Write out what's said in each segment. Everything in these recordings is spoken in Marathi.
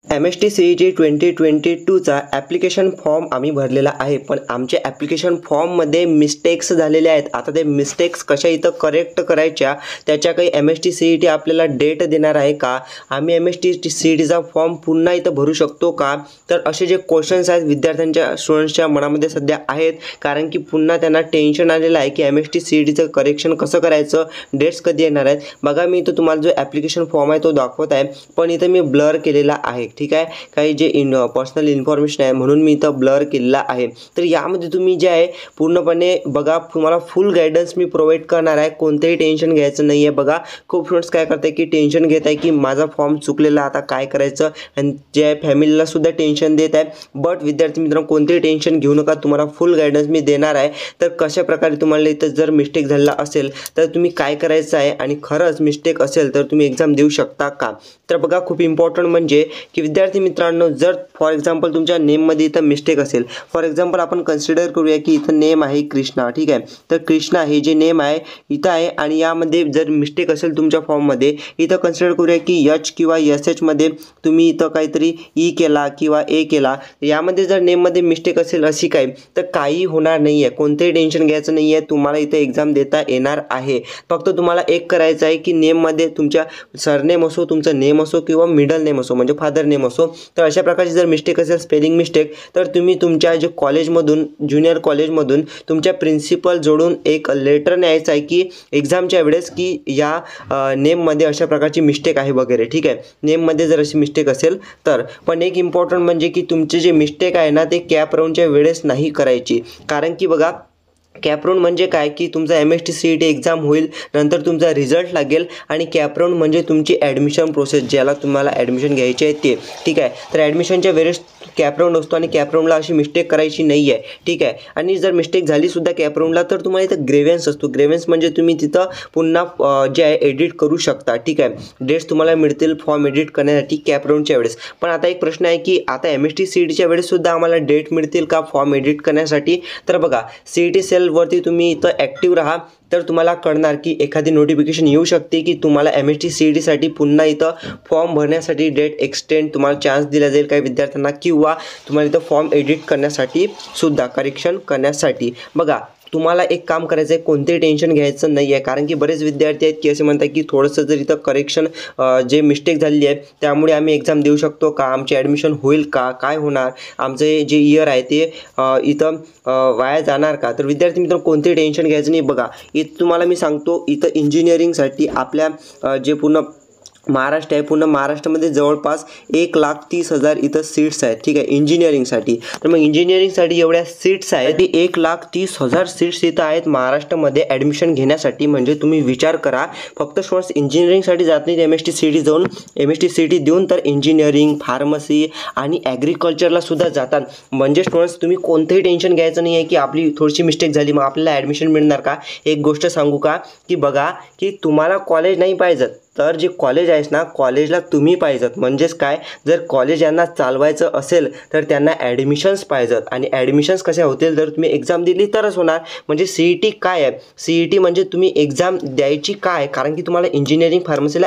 MST-CET 2022चा ॲप्लिकेशन फॉर्म आम्ही भरलेला आहे, पण आमच्या ॲप्लिकेशन फॉर्ममध्ये मिस्टेक्स झालेल्या आहेत. आता ते मिस्टेक्स कशा इथं करेक्ट करायच्या, त्याच्या काही MST-CET आपल्याला डेट देणार आहे का, आम्ही MST-CETचा फॉर्म पुन्हा इथं भरू शकतो का, तर असे जे क्वेश्चन्स आहेत विद्यार्थ्यांच्या स्टुडंट्सच्या मनामध्ये सध्या आहेत. कारण की पुन्हा त्यांना टेन्शन आलेलं आहे की MST-CETचं करेक्शन कसं करायचं, डेट्स कधी येणार आहेत. बघा, मी इथं तुम्हाला जो ॲप्लिकेशन फॉर्म आहे तो दाखवत आहे, पण इथं मी ब्लर केलेला आहे. ठीक आहे, काही जे पर्सनल इन्फॉर्मेशन आहे म्हणून मी इथं ब्लर केलेला आहे. तर यामध्ये तुम्ही जे आहे पूर्णपणे बघा, तुम्हाला फुल गायडन्स मी प्रोव्हाइड करणार आहे. कोणतेही टेन्शन घ्यायचं नाही आहे. बघा, खूप स्टुडंट्स काय करताय की टेन्शन घेत आहे की माझा फॉर्म चुकलेला, आता काय करायचं, आणि जे आहे फॅमिलीला सुद्धा टेन्शन देत आहे. बट विद्यार्थी मित्रांनो, कोणतेही टेन्शन घेऊ नका, तुम्हाला फुल गायडन्स मी देणार आहे. तर कशा प्रकारे तुम्हाला इथं जर मिस्टेक झालेला असेल तर तुम्ही काय करायचं आहे, आणि खरंच मिस्टेक असेल तर तुम्ही एक्झाम देऊ शकता का. तर बघा, खूप इम्पॉर्टंट म्हणजे की विद्यार्थी मित्रांनो, जर फॉर एक्झाम्पल तुमच्या नेममध्ये इथं मिस्टेक असेल, फॉर एक्झाम्पल आपण कन्सिडर करूया की इथं नेम आहे कृष्णा. ठीक आहे, तर कृष्णा हे जे नेम आहे इथं आहे, आणि यामध्ये जर मिस्टेक असेल तुमच्या फॉर्ममध्ये, इथं कन्सिडर करूया की एच किंवा SH मध्ये तुम्ही इथं काहीतरी ई केला किंवा ए केला, यामध्ये जर नेममध्ये मिस्टेक असेल अशी काय, तर काही होणार नाही आहे. कोणतेही टेन्शन घ्यायचं नाही आहे, तुम्हाला इथं एक्झाम देता येणार आहे. फक्त तुम्हाला एक करायचं आहे की नेममध्ये तुमच्या सरनेम असो, तुमचं नेम असो किंवा मिडल नेम असो, म्हणजे फादर नेम असो, तर अशा प्रकारची जर मिस्टेक असेल, स्पेलिंग मिस्टेक, तर तुम्ही तुमच्या जे कॉलेजमधून, ज्युनियर कॉलेजमधून तुमच्या प्रिन्सिपल जोडून एक लेटर न्यायचं आहे की एक्झामच्या वेळेस की या नेममध्ये अशा प्रकारची मिस्टेक आहे वगैरे. ठीक आहे, नेममध्ये जर अशी मिस्टेक असेल तर. पण एक इम्पॉर्टंट म्हणजे की तुमचे जे मिस्टेक आहे ना, ते कॅप राऊंडच्या वेळेस नाही करायची. कारण की बघा, कॅपराऊंड म्हणजे काय की तुमचा MST-CET एक्झाम होईल, नंतर तुमचा रिझल्ट लागेल, आणि कॅपराऊंड म्हणजे तुमची ॲडमिशन प्रोसेस, ज्याला तुम्हाला ॲडमिशन घ्यायची आहे ते. ठीक आहे, तर ॲडमिशनच्या वेळेस कॅपराऊंड असतो, आणि कॅपराऊंडला अशी मिस्टेक करायची नाही आहे. ठीक आहे, आणि जर मिस्टेक झाली सुद्धा कॅपराऊंडला तर तुम्हाला इथं ग्रेव्हन्स असतो. ग्रेव्हन्स म्हणजे तुम्ही तिथं पुन्हा जे आहे एडिट करू शकता. ठीक आहे, डेट्स तुम्हाला मिळतील फॉर्म एडिट करण्यासाठी कॅपराऊंडच्या वेळेस. पण आता एक प्रश्न आहे की आता MST-CETच्या वेळेस सुद्धा आम्हाला डेट मिळतील का फॉर्म एडिट करण्यासाठी. तर बघा, CET सेलवरती तुम्ही इथं ॲक्टिव्ह राहा, तर तुम्हाला कळणार की एखादी नोटिफिकेशन येऊ शकते की तुम्हाला MST-CETसाठी पुन्हा इथं फॉर्म भरण्यासाठी डेट एक्सटेंड तुम्हाला चान्स दिला जाईल काही विद्यार्थ्यांना, किंवा तुम्हाला इथं फॉर्म एडिट करण्यासाठी सुद्धा, करेक्शन करण्यासाठी. बघा, तुम्हाला एक काम करायचं आहे, कोणतेही टेन्शन घ्यायचं नाही आहे. कारण की बरेच विद्यार्थी आहेत की असे म्हणतात की थोडंसं जर इथं करेक्शन जे मिस्टेक झालेली आहे त्यामुळे आम्ही एक्झाम देऊ शकतो का, आमचे ॲडमिशन होईल का, काय होणार, आमचे जे इयर आहे ते इथं वाया जाणार का. तर विद्यार्थी मित्र, कोणतेही टेन्शन घ्यायचं नाही. बघा, इथं तुम्हाला मी सांगतो, इथं इंजिनिअरिंगसाठी आपल्या जे पूर्ण महाराष्ट्र आहे, पूर्ण महाराष्ट्रामध्ये जवळपास 1,30,000 इथं सीट्स आहेत. ठीक आहे, इंजिनिअरिंगसाठी. तर मग इंजिनिअरिंगसाठी एवढ्या सीट्स आहेत, ती 1,30,000 सीट्स इथं आहेत महाराष्ट्रामध्ये ॲडमिशन घेण्यासाठी. म्हणजे तुम्ही विचार करा, फक्त स्टुडंट्स इंजिनिअरिंगसाठी जात नाहीत MST-CET देऊन, तर इंजिनिअरिंग, फार्मसी आणि ॲग्रिकल्चरला सुद्धा जातात. म्हणजे स्टुडंट्स, तुम्ही कोणतेही टेन्शन घ्यायचं नाही आहे की आपली थोडीशी मिस्टेक झाली मग आपल्याला ॲडमिशन मिळणार का. एक गोष्ट सांगू का, की बघा, की तुम्हाला कॉलेज नाही पाहिजे, तर जे कॉलेज आहेस ना, कॉलेजला तुम्ही पाहिजेत. म्हणजेच काय, जर कॉलेज यांना चालवायचं असेल तर त्यांना ॲडमिशन्स पाहिजेत, आणि ॲडमिशन्स कसे होतील, जर तुम्ही एक्झाम दिली तरच होणार. म्हणजे CET काय आहे, CET म्हणजे तुम्ही एक्झाम द्यायची काय, कारण की तुम्हाला इंजिनिअरिंग, फार्मसीला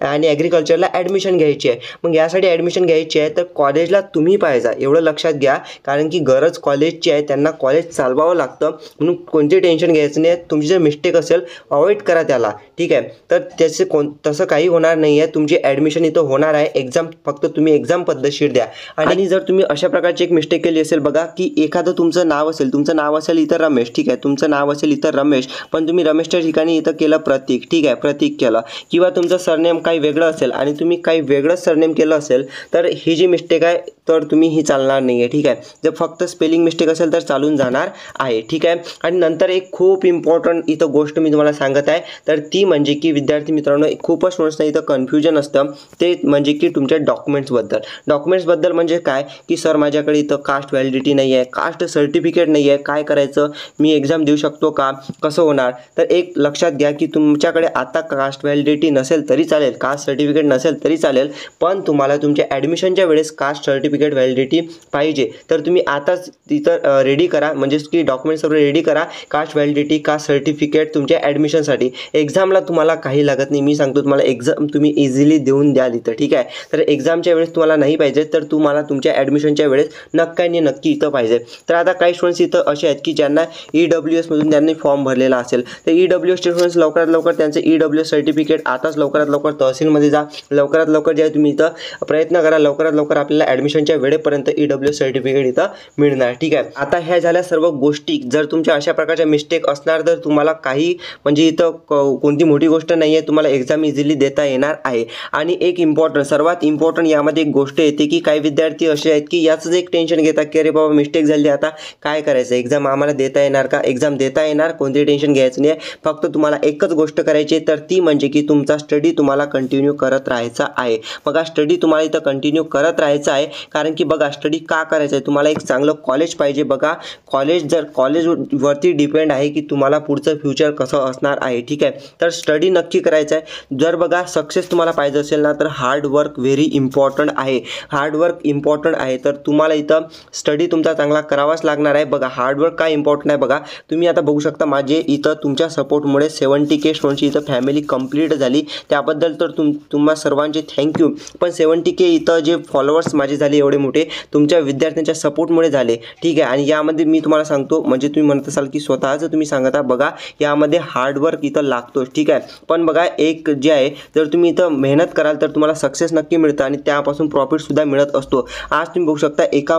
आणि ॲग्रिकल्चरला ॲडमिशन घ्यायची आहे. मग यासाठी ॲडमिशन घ्यायची आहे तर कॉलेजला तुम्ही पाहिजे, एवढं लक्षात घ्या. कारण की गरज कॉलेजची आहे, त्यांना कॉलेज चालवावं लागतं. म्हणून कोणते टेन्शन घ्यायचं नाही. तुमची जर मिस्टेक असेल अवॉइड करा त्याला. ठीक आहे, तर त्याचे तसं काही होणार नाही आहे. तुमची ॲडमिशन इथं होणार आहे. एक्झाम फक्त तुम्ही एक्झाम पद्धतशीर द्या. आणि जर तुम्ही अशा प्रकारची एक मिस्टेक केली असेल, बघा, की एखादं तुमचं नाव असेल इथं रमेश. ठीक आहे, तुमचं नाव असेल इथं रमेश, पण तुम्ही रमेशच्या ठिकाणी इथं केलं प्रतीक. ठीक आहे, प्रतीक केलं, किंवा तुमचं सरनेम काही वेगळं असेल आणि तुम्ही काही वेगळं सरनेम केलं असेल, तर ही जी मिस्टेक आहे तर तुम्ही ही चालणार नाही आहे. ठीक आहे, जर फक्त स्पेलिंग मिस्टेक असेल तर चालून जाणार आहे. ठीक आहे, आणि नंतर एक खूप इम्पॉर्टंट इथं गोष्ट मी तुम्हाला सांगत आहे, तर ती म्हणजे की विद्यार्थी मित्रांनो, खूपच स्टुडंट्सना इथं कन्फ्युजन असतं, ते म्हणजे की तुमच्या डॉक्युमेंट्सबद्दल म्हणजे काय, की सर माझ्याकडे इथं कास्ट व्हॅलिडिटी नाही आहे, कास्ट सर्टिफिकेट नाही आहे, काय करायचं, मी एक्झाम देऊ शकतो का, कसं होणार. तर एक लक्षात घ्या की तुमच्याकडे आता कास्ट व्हॅलिडिटी नसेल तरी चालेल, कास्ट सर्टिफिकेट नसेल तरी चालेल, पण तुम्हाला तुमच्या ॲडमिशनच्या वेळेस कास्ट सर्टिफिकेट सर्टिफिकेट व्हॅलिडिटी पाहिजे तर तुम्ही आताच तिथं रेडी करा, म्हणजेच की डॉक्युमेंट सर्व रेडी करा, कास्ट व्हॅलिडिटी, कास्ट सर्टिफिकेट तुमच्या ॲडमिशनसाठी. एक्झामला तुम्हाला काही लागत नाही, मी सांगतो तुम्हाला एक्झाम तुम्ही इझिली देऊन द्याल इथं, ठीक आहे. तर एक्झामच्या वेळेस तुम्हाला नाही पाहिजे तर तुम्हाला तुमच्या ॲडमिशनच्या वेळेस नक्की इथं पाहिजे. तर आता काही स्टुडंट्स इथं असे आहेत की ज्यांना EWS मधून त्यांनी फॉर्म भरलेला असेल तर EWS स्टुडंट्स लवकरात लवकर त्यांचं EWS सर्टिफिकेट आताच लवकरात लवकर तहसीलमध्ये जा, लवकरात लवकर जे आहे तुम्ही इथं प्रयत्न करा, लवकरात लवकर आपल्याला ॲडमिशनच्या वेळेपर्यंत EWS सर्टिफिकेट इथं मिळणार, ठीक आहे. आता ह्या झाल्या सर्व गोष्टी. जर तुमच्या अशा प्रकारच्या मिस्टेक असणार तर तुम्हाला काही म्हणजे इथं कोणती मोठी गोष्ट नाही आहे, तुम्हाला एक्झाम इझिली देता येणार आहे. आणि एक सर्वात इम्पॉर्टंट यामध्ये एक गोष्ट येते की काही विद्यार्थी असे आहेत की याचंच एक टेन्शन घेतात की अरे बाबा मिस्टेक झाली, आता काय करायचं, एक्झाम आम्हाला देता येणार का, एक्झाम देता येणार, कोणते टेन्शन घ्यायचं नाही. फक्त तुम्हाला एकच गोष्ट करायची आहे तर ती म्हणजे की तुमचा स्टडी तुम्हाला कंटिन्यू करत राहायचा आहे. बघा स्टडी तुम्हाला इथं कंटिन्यू करत राहायचं आहे, कारण की बघा स्टडी का करायचं आहे, तुम्हाला एक चांगलं कॉलेज पाहिजे. बघा कॉलेजवरती डिपेंड आहे की तुम्हाला पुढचं फ्युचर कसं असणार आहे, ठीक आहे. तर स्टडी नक्की करायचं आहे. जर बघा सक्सेस तुम्हाला पाहिजे असेल ना तर हार्डवर्क व्हेरी इम्पॉर्टंट आहे, हार्डवर्क इम्पॉर्टंट आहे. तर तुम्हाला इथं स्टडी तुमचा चांगला करावाच लागणार आहे. बघा हार्डवर्क काय इम्पॉर्टंट आहे, बघा तुम्ही आता बघू शकता माझे इथं तुमच्या सपोर्टमुळे 70K स्टुडंटची इथं फॅमिली कंप्लीट झाली, त्याबद्दल तर तुम्हा सर्वांचे थँक्यू. पण 70K इथं जे फॉलोअर्स माझे झाले एवढे मोठे तुमच्या विद्यार्थ्यांच्या सपोर्टमुळे झाले, ठीक आहे. आणि यामध्ये मी तुम्हाला सांगतो, म्हणजे तुम्ही म्हणत असाल की स्वतःच तुम्ही सांगता, बघा यामध्ये हार्डवर्क इथं लागतो, ठीक आहे. पण बघा एक जे आहे जर तुम्ही इथं मेहनत कराल तर तुम्हाला सक्सेस नक्की मिळतं आणि त्यापासून प्रॉफिटसुद्धा मिळत असतो. आज तुम्ही बघू शकता एका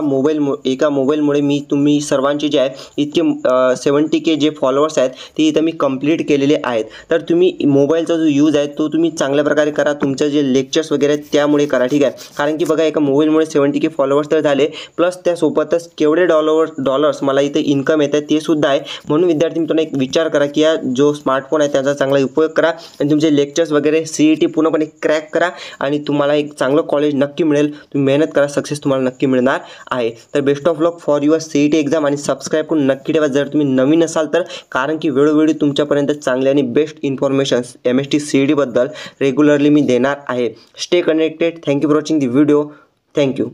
मोबाईलमुळे तुम्ही सर्वांचे जे आहे इतके 70K जे फॉलोअर्स आहेत ते इथं मी कंप्लीट केलेले आहेत. तर तुम्ही मोबाईलचा जो यूज आहे तो तुम्ही चांगल्या प्रकारे करा, तुमचं जे लेक्चर्स वगैरे आहेत त्यामुळे करा, ठीक आहे. कारण की बघा एका मोबाईलमुळे 70K फॉलोअर्स तर झाले, प्लस त्यासोबतच केवढे डॉलर्स मला इथे इन्कम येत आहे ते सुद्धा आहे. म्हणून विद्यार्थी मित्रांनो एक विचार करा की या जो स्मार्टफोन आहे त्याचा चांगला उपयोग करा आणि तुमचे लेक्चर्स वगैरे CET पूर्णपणे क्रॅक करा आणि तुम्हाला एक चांगलं कॉलेज नक्की मिळेल. तुम्ही मेहनत करा, सक्सेस तुम्हाला नक्की मिळणार आहे. तर best of luck for your CET exam आणि सबस्क्राईब करून नक्की ठेवा जर तुम्ही नवीन असाल तर, कारण की वेळोवेळी तुमच्यापर्यंत चांगले आणि बेस्ट इन्फॉर्मेशन्स MST CET बद्दल रेग्युलरली मी देणार आहे. Stay connected. Thank you for watching the video. Thank you.